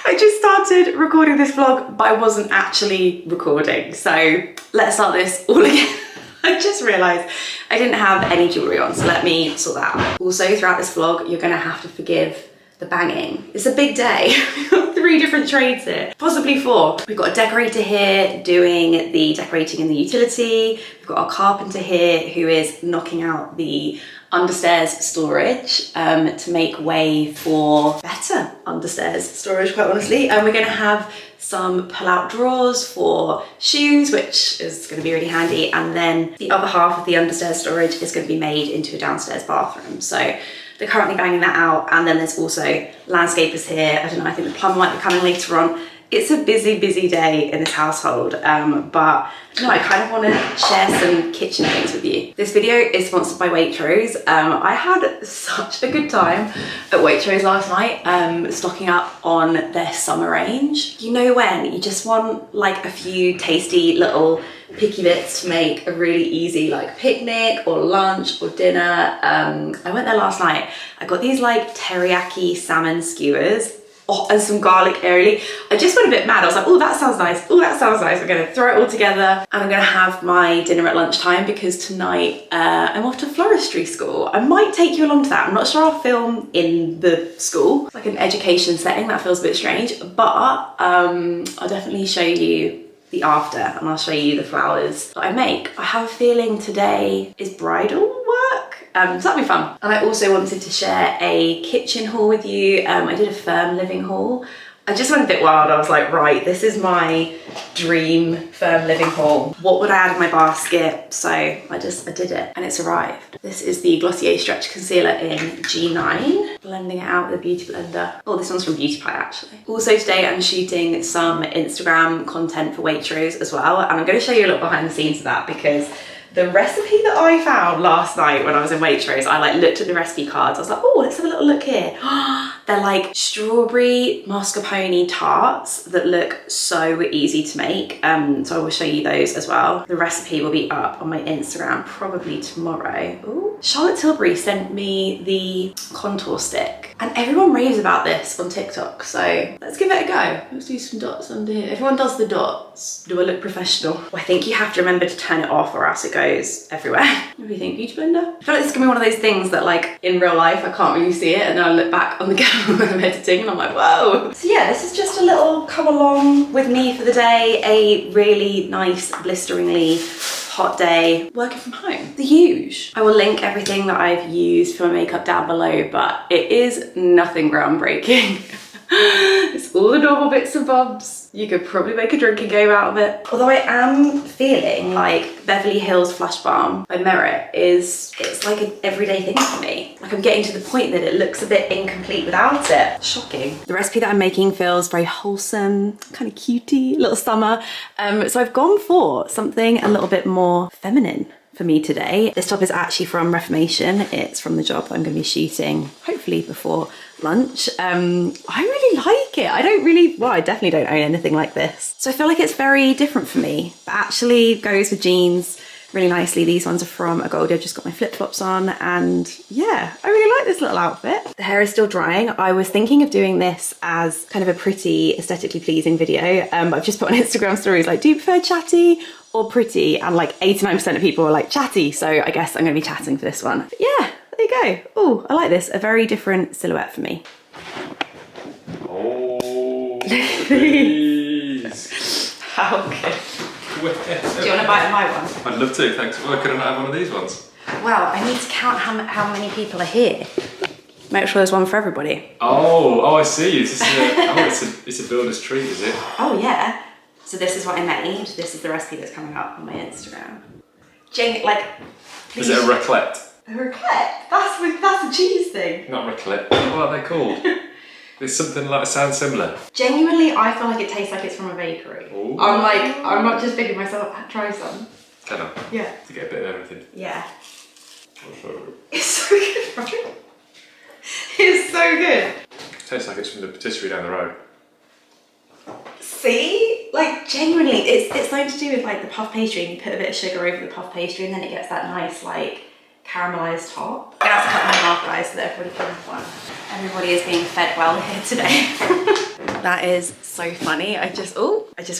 I just started recording this vlog, but I wasn't actually recording. So let's start this all again. I just realised I didn't have any jewellery on, so let me sort that out. Also, throughout this vlog, you're gonna have to forgive the banging. It's a big day. We've got 3 different trades here, possibly 4. We've got a decorator here doing the decorating in the utility. We've got our carpenter here who is knocking out the understairs storage to make way for better understairs storage, quite honestly. And we're gonna have some pull-out drawers for shoes, which is going to be really handy. And then the other half of the understairs storage is going to be made into a downstairs bathroom. So they're currently banging that out. And then there's also landscapers here. I don't know, I think the plumber might be coming later on. It's a busy, busy day in this household, but no, I kind of want to share some kitchen things with you. This video is sponsored by Waitrose. I had such a good time at Waitrose last night, stocking up on their summer range. You know when you just want like a few tasty little picky bits to make a really easy like picnic or lunch or dinner. I went there last night. I got these like teriyaki salmon skewers. Oh, and some garlic aioli. I just went a bit mad. I was like, oh, that sounds nice. Oh, that sounds nice. We're gonna throw it all together and I'm gonna have my dinner at lunchtime because tonight I'm off to Floristry school. I might take you along to that. I'm not sure I'll film in the school. It's like an education setting. That feels a bit strange, but I'll definitely show you the after and I'll show you the flowers that I make. I have a feeling today is bridal work. So that'll be fun. And I also wanted to share a kitchen haul with you. I did a firm living haul. I just went a bit wild. I was like, right, this is my dream firm living haul. What would I add in my basket? So I did it and it's arrived. This is the Glossier Stretch Concealer in G9. Blending it out with a beauty blender. Oh, this one's from Beauty Pie actually. Also today I'm shooting some Instagram content for Waitrose as well. And I'm gonna show you a look behind the scenes of that because the recipe that I found last night when I was in Waitrose, I like looked at the recipe cards. I was like, oh, let's have a little look here. They're like strawberry mascarpone tarts that look so easy to make. So I will show you those as well. The recipe will be up on my Instagram probably tomorrow. Ooh. Charlotte Tilbury sent me the contour stick and everyone raves about this on TikTok. So let's give it a go. Let's do some dots under here. Everyone does the dots. Do I look professional? Well, I think you have to remember to turn it off or else it goes everywhere. What do you think, beauty blender? I feel like this is gonna be one of those things that like in real life, I can't really see it. And then I look back on the camera when I'm editing and I'm like, whoa. So yeah, this is just a little come along with me for the day. A really nice, blisteringly hot day working from home. The huge. I will link everything that I've used for my makeup down below, but it is nothing groundbreaking. It's all the normal bits and bobs. You could probably make a drinking game out of it. Although I am feeling like Beverly Hills Flush Balm by Merit it's like an everyday thing for me. Like I'm getting to the point that it looks a bit incomplete without it. Shocking. The recipe that I'm making feels very wholesome, kind of cutey, little summer. So I've gone for something a little bit more feminine for me today. This top is actually from Reformation. It's from the job that I'm gonna be shooting, hopefully before lunch. I really like it. I definitely don't own anything like this. So I feel like it's very different for me, but actually goes with jeans really nicely. These ones are from a Goldie. I've just got my flip-flops on and yeah, I really like this little outfit. The hair is still drying. I was thinking of doing this as kind of a pretty aesthetically pleasing video, but I've just put on Instagram stories like, do you prefer chatty or pretty? And like 89% of people are like chatty. So I guess I'm gonna be chatting for this one. But yeah, there you go. Oh, I like this. A very different silhouette for me. Oh, please. How good. Do you want to bite of my one? I'd love to, thanks. Why couldn't I have one of these ones? Well, I need to count how many people are here. Make sure there's one for everybody. Oh, I see. It's a builder's treat, is it? Oh yeah. So this is what I made. This is the recipe that's coming up on my Instagram. Jane, like, please. Is it a raclette? A raclette? That's a cheese thing. Not raclette. What are they called? It's something like, sounds similar. Genuinely, I feel like it tastes like it's from a bakery. Ooh. I'm not just bigging myself up. Try some. Can I? Yeah. To get a bit of everything. Yeah. It's so good, right? It's so good. Tastes like it's from the patisserie down the road. See? Like, genuinely, it's something to do with like the puff pastry, and you put a bit of sugar over the puff pastry and then it gets that nice like caramelized top. I'm gonna have to cut mine in half, guys, so that everybody can have one. Everybody is being fed well here today. That is so funny. I just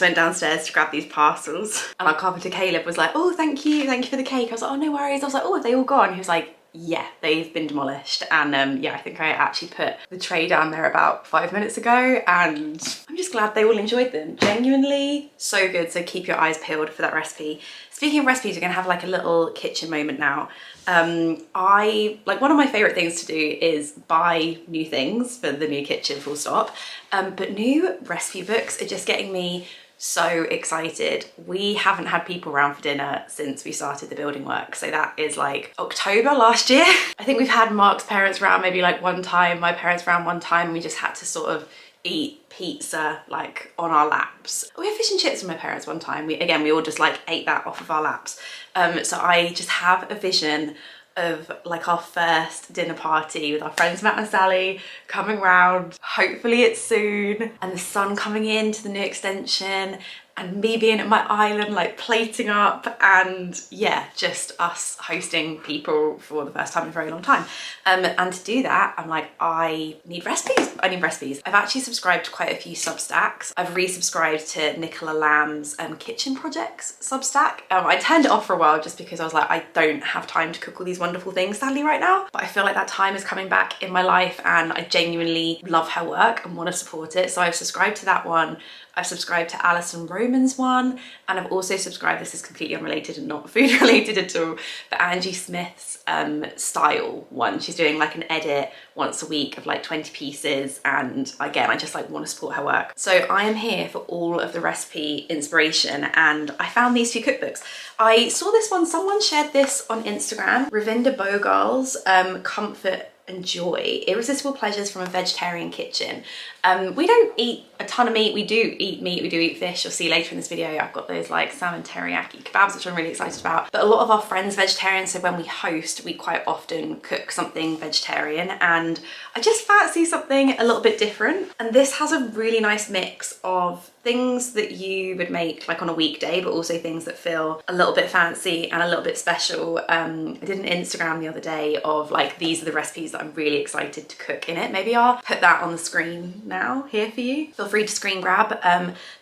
went downstairs to grab these parcels and our carpenter Caleb was like, oh, thank you for the cake. I was like, oh, no worries. I was like, oh, have they all gone? He was like, yeah, they've been demolished. And yeah, I think I actually put the tray down there about 5 minutes ago and I'm just glad they all enjoyed them. Genuinely so good. So keep your eyes peeled for that recipe. Speaking of recipes, we're gonna have like a little kitchen moment now. One of my favorite things to do is buy new things for the new kitchen, full stop. But new recipe books are just getting me so excited. We haven't had people around for dinner since we started the building work. So that is like October last year. I think we've had Mark's parents round maybe like one time, my parents round one time, and we just had to sort of eat pizza like on our laps. We had fish and chips with my parents one time. We all just like ate that off of our laps. So I just have a vision of like our first dinner party with our friends Matt and Sally coming round. Hopefully it's soon, and the sun coming into the new extension and me being at my island like plating up, and yeah, just us hosting people for the first time in a very long time. And to do that, I'm like, I need recipes. I've actually subscribed to quite a few Substacks. I've resubscribed to Nicola Lamb's Kitchen Projects Substack. I turned it off for a while just because I was like, I don't have time to cook all these wonderful things sadly right now, but I feel like that time is coming back in my life and I genuinely love her work and want to support it. So I've subscribed to that one. I've subscribed to Alison Roman's one, and I've also subscribed, this is completely unrelated and not food related at all, but Angie Smith's style one. She's doing like an edit once a week of like 20 pieces, and again, I just like want to support her work. So I am here for all of the recipe inspiration, and I found these two cookbooks. I saw this one, someone shared this on Instagram, Ravinda Bogal's Comfort and Joy, Irresistible Pleasures from a Vegetarian Kitchen. We don't eat a ton of meat. We do eat meat, we do eat fish. You'll see later in this video, I've got those like salmon teriyaki kebabs, which I'm really excited about. But a lot of our friends vegetarian, so when we host, we quite often cook something vegetarian, and I just fancy something a little bit different. And this has a really nice mix of things that you would make like on a weekday, but also things that feel a little bit fancy and a little bit special. I did an Instagram the other day of like, these are the recipes that I'm really excited to cook in it. Maybe I'll put that on the screen now here for you. Feel free to screen grab.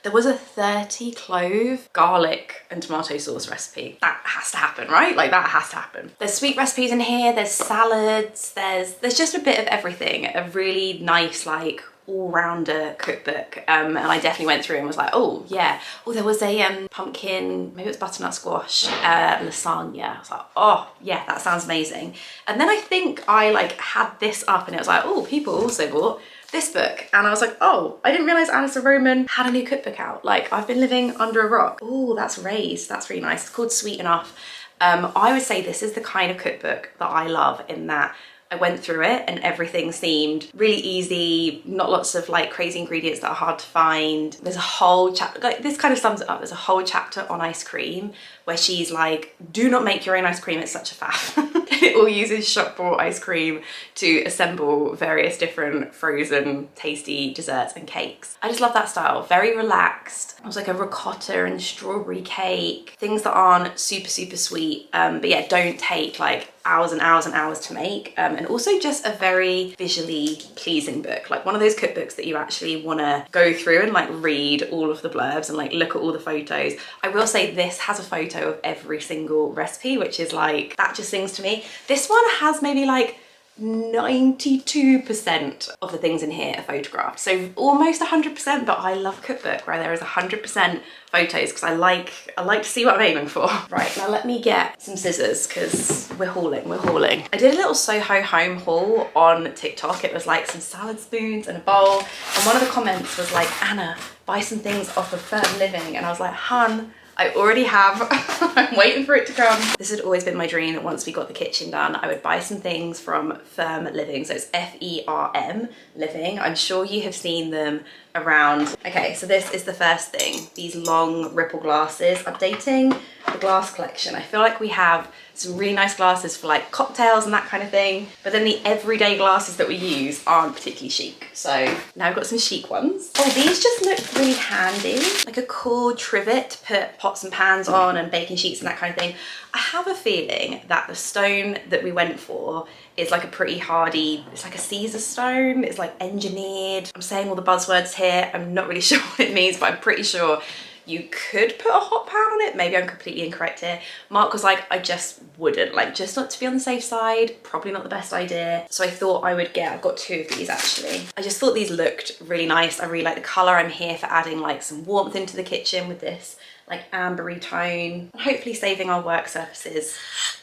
There was a 30 clove garlic and tomato sauce recipe. That has to happen, right? Like that has to happen. There's sweet recipes in here, there's salads, there's just a bit of everything. A really nice like all-rounder cookbook, and I definitely went through and was like, oh yeah. Oh, there was a pumpkin, maybe it was butternut squash lasagna. I was like, oh yeah, that sounds amazing. And then I think I like had this up and it was like, oh, people also bought this book, and I was like, oh, I didn't realize Alison Roman had a new cookbook out. Like, I've been living under a rock. Oh, that's Raised. That's really nice. It's called Sweet Enough. I would say this is the kind of cookbook that I love, in that I went through it and everything seemed really easy, not lots of like crazy ingredients that are hard to find. There's a whole chapter, like this kind of sums it up, there's a whole chapter on ice cream where she's like, do not make your own ice cream, it's such a faff. It all uses shop bought ice cream to assemble various different frozen tasty desserts and cakes. I just love that style, very relaxed. It was like a ricotta and strawberry cake, things that aren't super sweet, but yeah, don't take like hours and hours and hours to make, and also just a very visually pleasing book, like one of those cookbooks that you actually want to go through and like read all of the blurbs and like look at all the photos. I will say this has a photo of every single recipe, which is like, that just sings to me. This one has maybe like 92% of the things in here are photographed, so almost 100%, but I love cookbook where there is 100% photos because I like to see what I'm aiming for. Right, now let me get some scissors because we're hauling. I did a little Soho home haul on TikTok. It was like some salad spoons and a bowl, and one of the comments was like, Anna, buy some things off of Firm Living, and I was like, hun, I already have. I'm waiting for it to come. This had always been my dream that once we got the kitchen done, I would buy some things from Firm Living. So it's F-E-R-M Living. I'm sure you have seen them around. Okay, so this is the first thing. These long ripple glasses, updating the glass collection. I feel like we have some really nice glasses for like cocktails and that kind of thing. But then the everyday glasses that we use aren't particularly chic. So now I've got some chic ones. Oh, these just look really handy. Like a cool trivet to put pots and pans on and baking sheets and that kind of thing. I have a feeling that the stone that we went for is like a pretty hardy, it's like a Caesar stone. It's like engineered. I'm saying all the buzzwords here. I'm not really sure what it means, but I'm pretty sure you could put a hot pan on it. Maybe I'm completely incorrect here. Mark was like, I just wouldn't, like, just not to be on the safe side, probably not the best idea. So I thought I would get, I've got 2 of these actually. I just thought these looked really nice. I really like the color. I'm here for adding like some warmth into the kitchen with this like ambery tone, and hopefully saving our work surfaces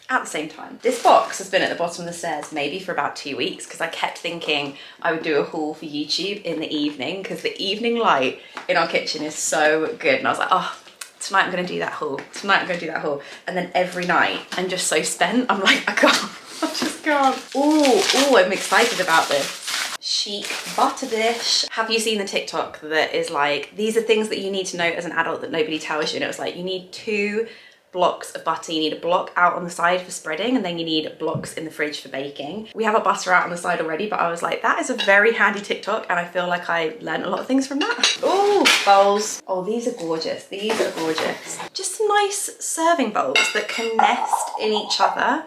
at the same time. This box has been at the bottom of the stairs maybe for about 2 weeks because I kept thinking I would do a haul for YouTube in the evening because the evening light in our kitchen is so good. And I was like, oh, tonight I'm gonna do that haul. Tonight I'm gonna do that haul. And then every night I'm just so spent. I'm like, I can't, I just can't. Oh, I'm excited about this. Chic butter dish. Have you seen the TikTok that is like, these are things that you need to know as an adult that nobody tells you? And it was like, you need 2 blocks of butter. You need a block out on the side for spreading, and then you need blocks in the fridge for baking. We have our butter out on the side already, but I was like, that is a very handy TikTok, and I feel like I learned a lot of things from that. Oh, bowls. Oh, these are gorgeous. These are gorgeous. Just some nice serving bowls that can nest in each other.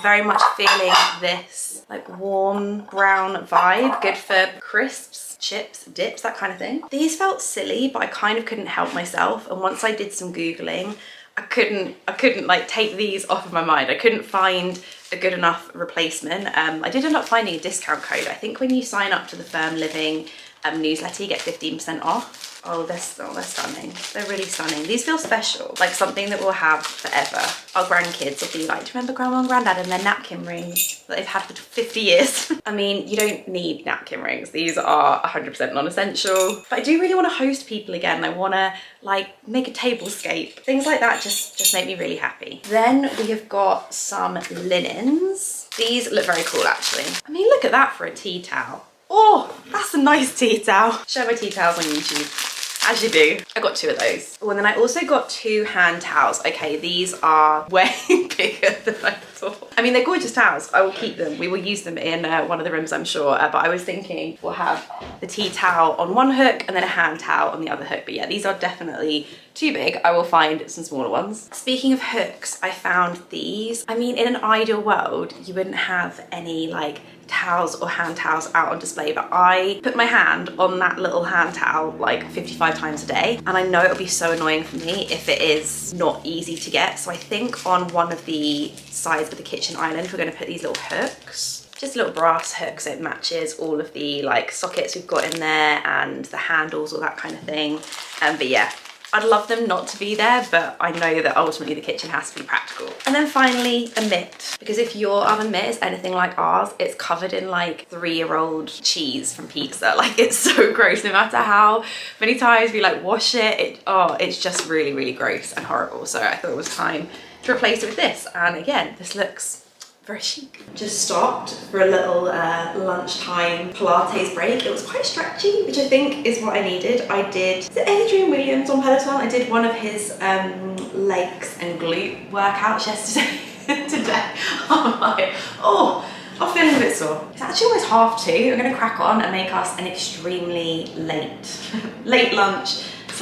Very much feeling this like warm brown vibe, good for crisps, chips, dips, that kind of thing. These felt silly, but I kind of couldn't help myself, and once I did some Googling, I couldn't like take these off of my mind. I couldn't find a good enough replacement. I did end up finding a discount code. I think when you sign up to the Firm Living newsletter, you get 15% off. Oh, they're stunning. They're really stunning. These feel special, like something that we'll have forever. Our grandkids will be like, do you remember Grandma and Granddad and their napkin rings that they've had for 50 years? I mean, you don't need napkin rings. These are 100% non-essential. But I do really want to host people again. I want to like make a tablescape. Things like that just make me really happy. Then we have got some linens. These look very cool actually. I mean, look at that for a tea towel. Oh, that's a nice tea towel. Show my tea towels on YouTube, as you do. I got 2 of those. Oh, and then I also got 2 hand towels. Okay, these are way bigger than I thought. I mean, they're gorgeous towels. I will keep them. We will use them in one of the rooms, I'm sure. But I was thinking we'll have the tea towel on one hook and then a hand towel on the other hook. But yeah, these are definitely too big. I will find some smaller ones. Speaking of hooks, I found these. I mean, in an ideal world, you wouldn't have any like towels or hand towels out on display, but I put my hand on that little hand towel like 55 times a day, and I know it'll be so annoying for me if it is not easy to get. So I think on one of the sides of the kitchen island, we're going to put these little hooks, just little brass hooks, so it matches all of the like sockets we've got in there and the handles, all that kind of thing. But yeah, I'd love them not to be there, but I know that ultimately the kitchen has to be practical. And then finally, a mitt. Because if your oven mitt is anything like ours, it's covered in like 3-year-old cheese from pizza. Like, it's so gross. No matter how many times we like wash it, it's just really, really gross and horrible. So I thought it was time to replace it with this. And again, this looks very chic. Just stopped for a little lunchtime Pilates break. It was quite stretchy, which I think is what I needed. I did, is it Adrian Williams on Peloton? I did one of his legs and glute workouts yesterday. Today, I'm like, oh, I'm feeling a bit sore. It's actually almost 2:30. I'm gonna crack on and make us an extremely late lunch /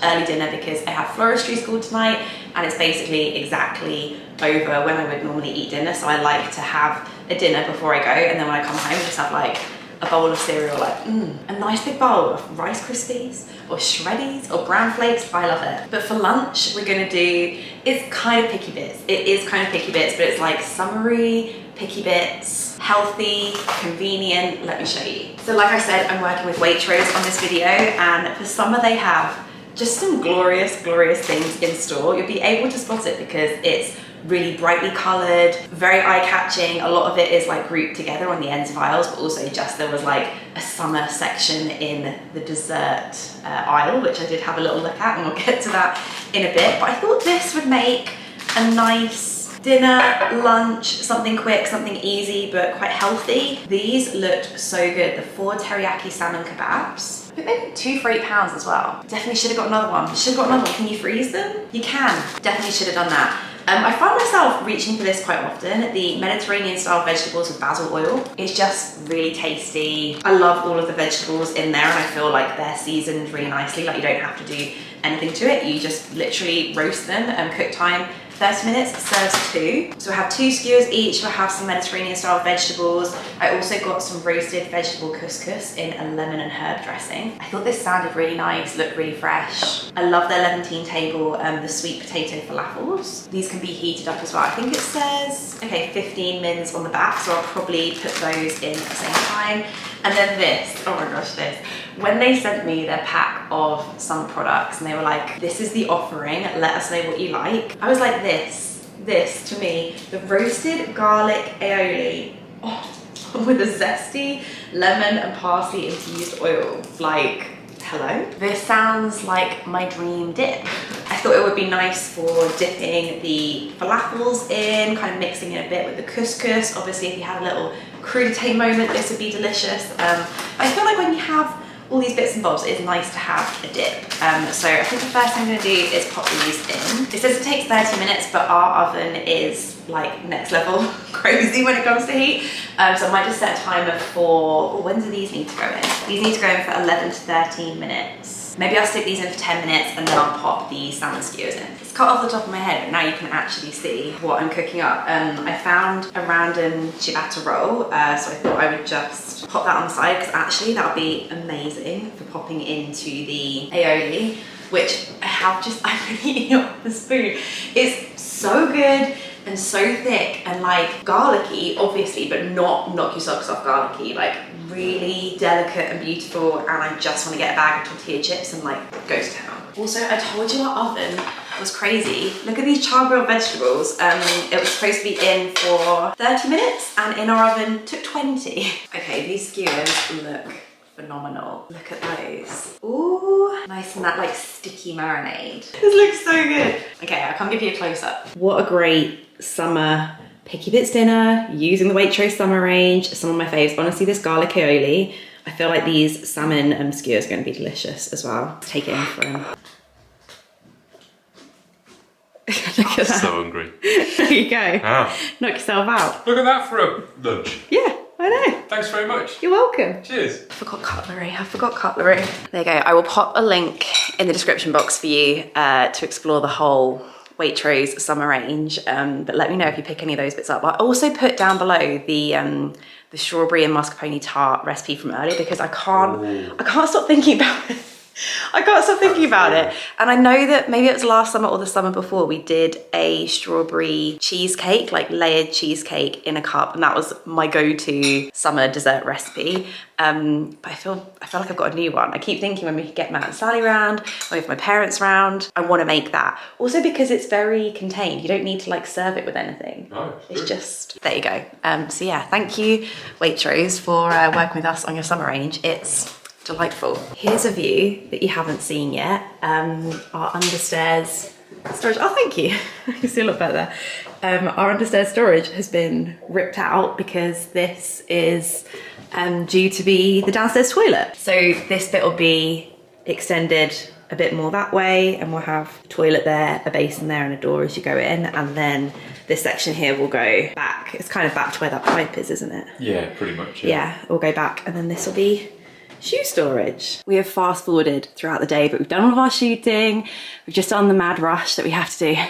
early dinner because I have Floristry school tonight, and it's basically exactly over when I would normally eat dinner. So I like to have a dinner before I go, and then when I come home, just have like a bowl of cereal, like a nice big bowl of Rice Krispies or Shreddies or Bran Flakes. I love it. But for lunch, we're gonna do, it's kind of picky bits. It is kind of picky bits, but it's like summery picky bits, healthy, convenient. Let me show you. So like I said, I'm working with Waitrose on this video, and for summer they have just some glorious, glorious things in store. You'll be able to spot it because it's really brightly colored, very eye-catching. A lot of it is like grouped together on the ends of aisles, but also just there was like a summer section in the dessert aisle, which I did have a little look at, and we'll get to that in a bit. But I thought this would make a nice dinner, lunch, something quick, something easy, but quite healthy. These looked so good. The 4 teriyaki salmon kebabs. I think they were 2 for £8 as well. Definitely should have got another one. Should have got another one. Can you freeze them? You can. Definitely should have done that. I find myself reaching for this quite often. The Mediterranean style vegetables with basil oil. It's just really tasty. I love all of the vegetables in there and I feel like they're seasoned really nicely. Like you don't have to do anything to it. You just literally roast them and cook time 30 minutes, serves 2. So I have 2 skewers each. I have some Mediterranean style vegetables. I also got some roasted vegetable couscous in a lemon and herb dressing. I thought this sounded really nice, looked really fresh. I love their Levantine table, the sweet potato falafels. These can be heated up as well. I think it says, okay, 15 mins on the back, so I'll probably put those in at the same time. And then this, oh my gosh, this. When they sent me their pack of some products and they were like, this is the offering, let us know what you like. I was like, this to me, the roasted garlic aioli, with a zesty lemon and parsley infused oil. Like, hello? This sounds like my dream dip. I thought it would be nice for dipping the falafels in, kind of mixing it a bit with the couscous. Obviously, if you had a little crudité moment, this would be delicious. I feel like when you have all these bits and bobs, it's nice to have a dip. So I think the first thing I'm gonna do is pop these in. It says it takes 30 minutes, but our oven is like next level crazy when it comes to heat. So I might just set a timer for, when do these need to go in? These need to go in for 11 to 13 minutes. Maybe I'll stick these in for 10 minutes and then I'll pop the salmon skewers in. It's cut off the top of my head, but now you can actually see what I'm cooking up. I found a random ciabatta roll, so I thought I would just pop that on the side because actually that would be amazing for popping into the aioli, which I'm eating it off the spoon. It's so good and so thick and like garlicky, obviously, but not knock your socks off garlicky, like really delicate and beautiful. And I just want to get a bag of tortilla chips and like go to town. Also, I told you our oven was crazy. Look at these char-grilled vegetables. It was supposed to be in for 30 minutes and in our oven took 20. Okay, these skewers look phenomenal. Look at those. Ooh, nice and that like sticky marinade. This looks so good. Okay, I'll come give you a close-up. What a great summer picky bits dinner using the Waitrose summer range. Some of my faves. Honestly, this garlic aioli, I feel like these salmon skewers are going to be delicious as well. Let's take it in for him. Look at that. So hungry. There you go. Wow. Knock yourself out. Look at that for a lunch. Yeah, I know. Thanks very much. You're welcome. Cheers. I forgot cutlery. There you go. I will pop a link in the description box for you to explore the whole Waitrose summer range. But let me know if you pick any of those bits up. I also put down below the strawberry and mascarpone tart recipe from earlier because I can't stop thinking about it. I can't stop thinking about it. And I know that maybe it was last summer or the summer before we did a strawberry cheesecake, like layered cheesecake in a cup. And that was my go-to summer dessert recipe. But I feel like I've got a new one. I keep thinking when we get Matt and Sally round, or if my parents round, I want to make that. Also because it's very contained. You don't need to like serve it with anything. No, it's just, there you go. So yeah, thank you Waitrose for working with us on your summer range. It's delightful. Here's a view that you haven't seen yet. Our understairs storage. Oh, thank you. I can see a lot better there. Our understairs storage has been ripped out because this is due to be the downstairs toilet. So this bit will be extended a bit more that way and we'll have a toilet there, a basin there and a door as you go in. And then this section here will go back. It's kind of back to where that pipe is, isn't it? Yeah, pretty much. Yeah, it will go back and then this will be shoe storage. We have fast forwarded throughout the day, but we've done all of our shooting. We've just done the mad rush that we have to do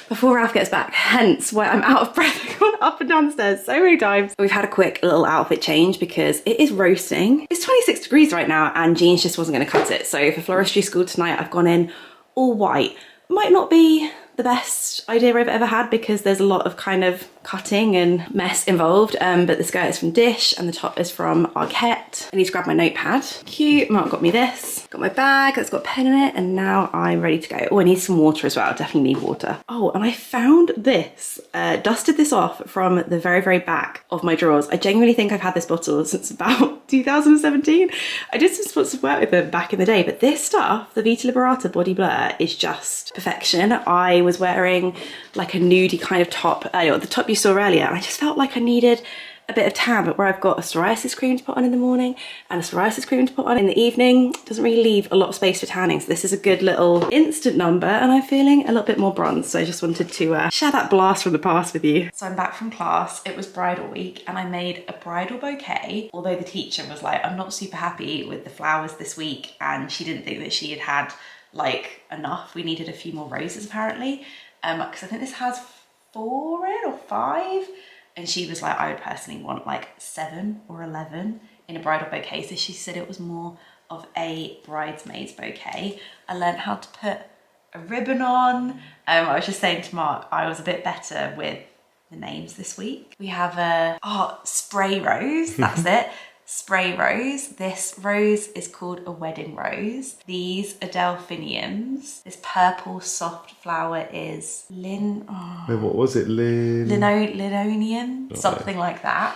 before Ralph gets back, hence why I'm out of breath. I've gone up and down the stairs so many times. We've had a quick little outfit change because it is roasting. It's 26 degrees right now and jeans just wasn't gonna cut it. So for Floristry school tonight, I've gone in all white. Might not be the best idea I've ever had because there's a lot of kind of cutting and mess involved, but the skirt is from Dish and the top is from Arquette. I need to grab my notepad. Cute, Mark got me this. Got my bag that's got a pen in it and now I'm ready to go. Oh, I need some water as well, definitely need water. Oh, and I found this, dusted this off from the very, very back of my drawers. I genuinely think I've had this bottle since about 2017. I did some sponsored work with them back in the day, but this stuff, the Vita Liberata Body Blur, is just perfection. I was wearing like a nudie kind of top earlier, the top you saw earlier, and I just felt like I needed a bit of tan, but where I've got a psoriasis cream to put on in the morning and a psoriasis cream to put on in the evening, doesn't really leave a lot of space for tanning. So this is a good little instant number, and I'm feeling a little bit more bronzed. So I just wanted to share that blast from the past with you. So I'm back from class. It was bridal week and I made a bridal bouquet, although the teacher was like, I'm not super happy with the flowers this week, and she didn't think that she had had like enough. We needed a few more roses apparently, because I think this has 4 in or 5. And she was like, I would personally want like 7 or 11 in a bridal bouquet. So she said it was more of a bridesmaid's bouquet. I learned how to put a ribbon on. I was just saying to Mark, I was a bit better with the names this week. We have a, spray rose, that's it. Spray rose. This rose is called a wedding rose. These are delphiniums. This purple soft flower is What was it? Linoleum, something like that.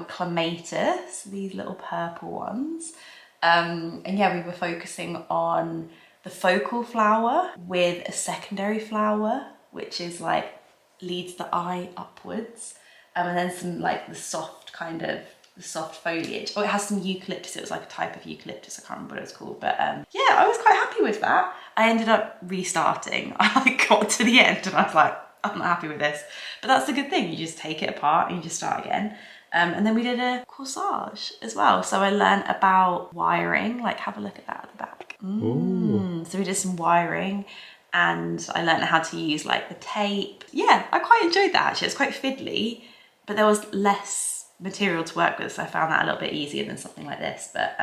Clematis, these little purple ones. And yeah, we were focusing on the focal flower with a secondary flower, which is like leads the eye upwards. And then some like the soft foliage. Oh, it has some eucalyptus. It was like a type of eucalyptus. I can't remember what it was called, but yeah, I was quite happy with that. I ended up restarting. I got to the end and I was like, I'm not happy with this. But that's the good thing. You just take it apart and you just start again. And then we did a corsage as well. So I learned about wiring, like have a look at that at the back. So we did some wiring and I learned how to use like the tape. Yeah, I quite enjoyed that actually. It's quite fiddly, but there was less material to work with, so I found that a little bit easier than something like this. But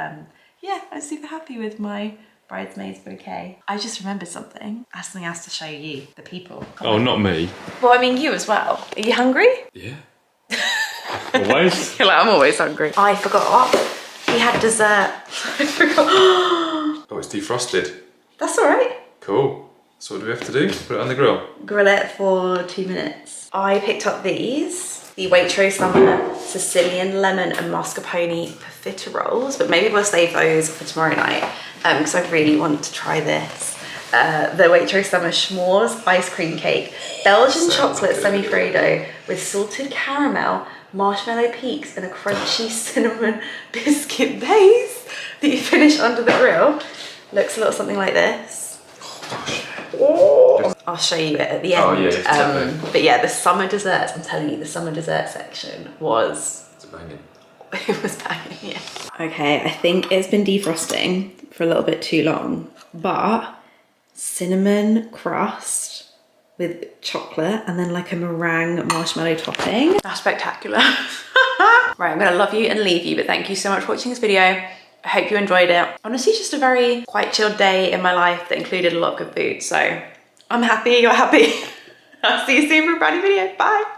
yeah, I'm super happy with my bridesmaid's bouquet. I just remembered something. I have something else to show you, the people. Oh, not me. Well, I mean you as well. Are you hungry? Yeah. Always. You're like, I'm always hungry. I forgot. We had dessert. I forgot. Oh, it's defrosted. That's all right. Cool. So what do we have to do? Put it on the grill? Grill it for 2 minutes. I picked up these. The Waitrose Summer Sicilian Lemon and Mascarpone profiteroles, but maybe we'll save those for tomorrow night because I really want to try this. The Waitrose Summer S'mores Ice Cream Cake, Belgian chocolate semi-freddo with salted caramel, marshmallow peaks and a crunchy cinnamon biscuit base that you finish under the grill. Looks a little something like this. Oh. I'll show you it at the end. Oh, yeah, but yeah, the summer desserts, I'm telling you, the summer dessert section was... It's banging. It was banging, yeah. Okay, I think it's been defrosting for a little bit too long, but cinnamon crust with chocolate and then like a meringue marshmallow topping. That's spectacular. Right, I'm gonna love you and leave you, but thank you so much for watching this video. I hope you enjoyed it. Honestly, just a very quite chilled day in my life that included a lot of good food. So I'm happy, you're happy. I'll see you soon for a brand new video. Bye.